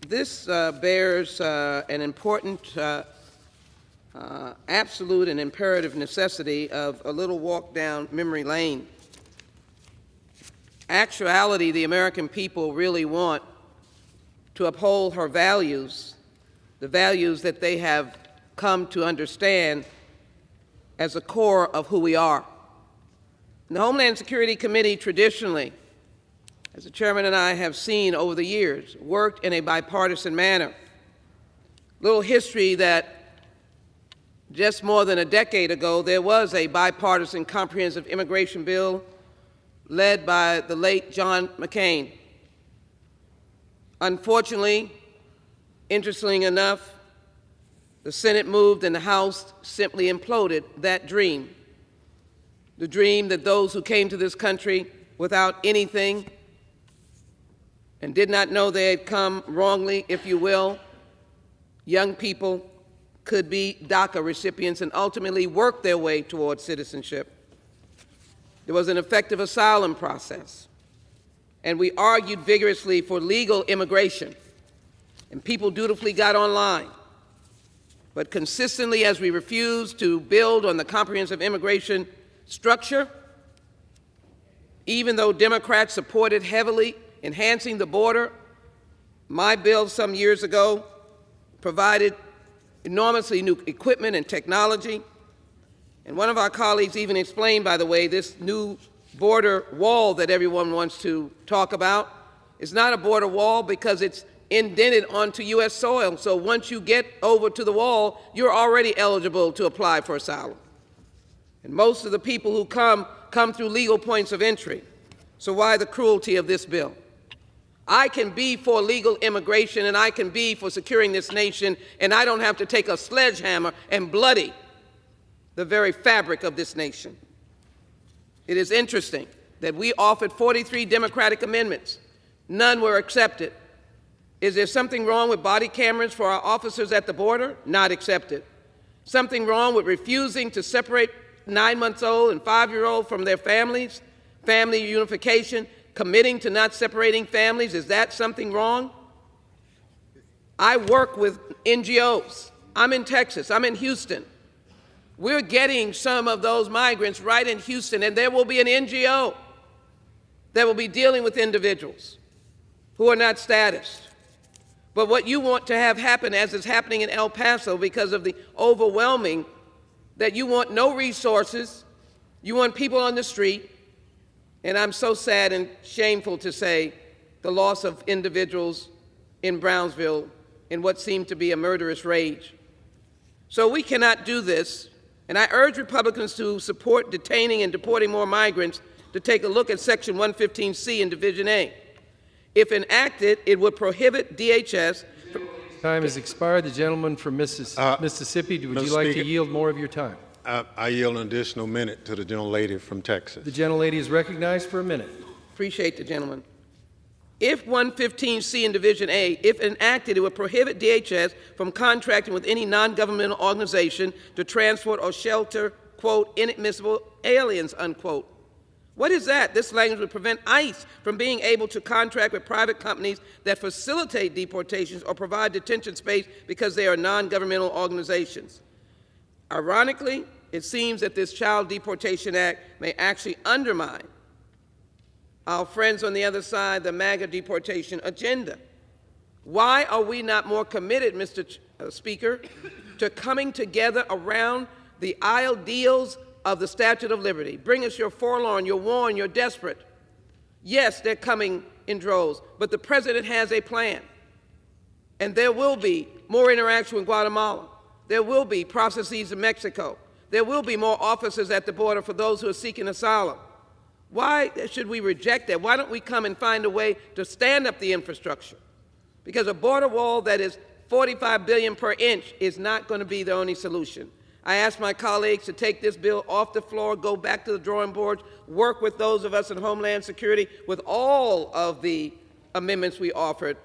This bears an important, absolute and imperative necessity of a little walk down memory lane. Actuality, the American people really want to uphold her values, the values that they have come to understand as a core of who we are. The Homeland Security Committee traditionally, as the chairman and I have seen over the years, worked in a bipartisan manner. Little history that just more than a decade ago, there was a bipartisan comprehensive immigration bill led by the late John McCain. Unfortunately, interestingly enough, the Senate moved and the House simply imploded that dream. The dream that those who came to this country without anything and did not know they had come wrongly, if you will, young people could be DACA recipients and ultimately work their way towards citizenship. There was an effective asylum process, and we argued vigorously for legal immigration, and people dutifully got online. But consistently, as we refused to build on the comprehensive immigration structure, even though Democrats supported heavily enhancing the border, my bill some years ago provided enormously new equipment and technology. And one of our colleagues even explained, by the way, this new border wall that everyone wants to talk about is not a border wall because it's indented onto U.S. soil. So once you get over to the wall, you're already eligible to apply for asylum. And most of the people who come through legal points of entry. So why the cruelty of this bill? I can be for legal immigration and I can be for securing this nation, and I don't have to take a sledgehammer and bloody the very fabric of this nation. It is interesting that we offered 43 Democratic amendments. None were accepted. Is there something wrong with body cameras for our officers at the border? Not accepted. Something wrong with refusing to separate 9-month-old and 5-year-old from their families? Family unification, committing to not separating families, is that something wrong? I work with NGOs. I'm in Texas, I'm in Houston. We're getting some of those migrants right in Houston, and there will be an NGO that will be dealing with individuals who are not statused. But what you want to have happen, as is happening in El Paso because of the overwhelming, that you want no resources, you want people on the street, and I'm so sad and shameful to say the loss of individuals in Brownsville in what seemed to be a murderous rage. So we cannot do this, and I urge Republicans to support detaining and deporting more migrants to take a look at Section 115C in Division A. If enacted, it would prohibit DHS. Time has expired. The gentleman from Mississippi, would you like to yield more of your time? I yield an additional minute to the gentlelady from Texas. The gentlelady is recognized for a minute. Appreciate the gentleman. If 115C in Division A, if enacted, it would prohibit DHS from contracting with any non-governmental organization to transport or shelter, quote, inadmissible aliens, unquote. What is that? This language would prevent ICE from being able to contract with private companies that facilitate deportations or provide detention space because they are non-governmental organizations. Ironically, it seems that this Child Deportation Act may actually undermine our friends on the other side, the MAGA deportation agenda. Why are we not more committed, Mr. Speaker, to coming together around the ideals of the Statute of Liberty? Bring us your forlorn, your worn, your desperate. Yes, they're coming in droves, but the President has a plan. And there will be more interaction with Guatemala. There will be processes in Mexico. There will be more officers at the border for those who are seeking asylum. Why should we reject that? Why don't we come and find a way to stand up the infrastructure? Because a border wall that is $45 billion per inch is not going to be the only solution. I ask my colleagues to take this bill off the floor, go back to the drawing board, work with those of us in Homeland Security with all of the amendments we offered,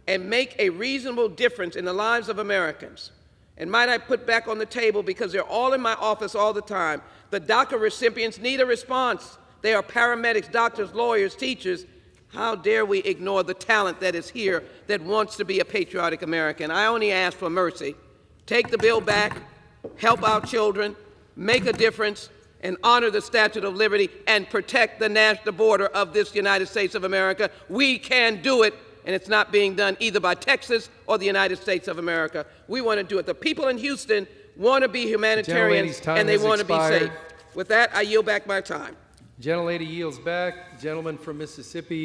and make a reasonable difference in the lives of Americans. And might I put back on the table, because they're all in my office all the time, the DACA recipients need a response. They are paramedics, doctors, lawyers, teachers. How dare we ignore the talent that is here that wants to be a patriotic American? I only ask for mercy. Take the bill back, help our children, make a difference, and honor the Statue of Liberty and protect the national border of this United States of America. We can do it, and it's not being done either by Texas or the United States of America. We want to do it. The people in Houston want to be humanitarians, and they want to be safe. With that, I yield back my time. Gentlelady yields back. Gentleman from Mississippi.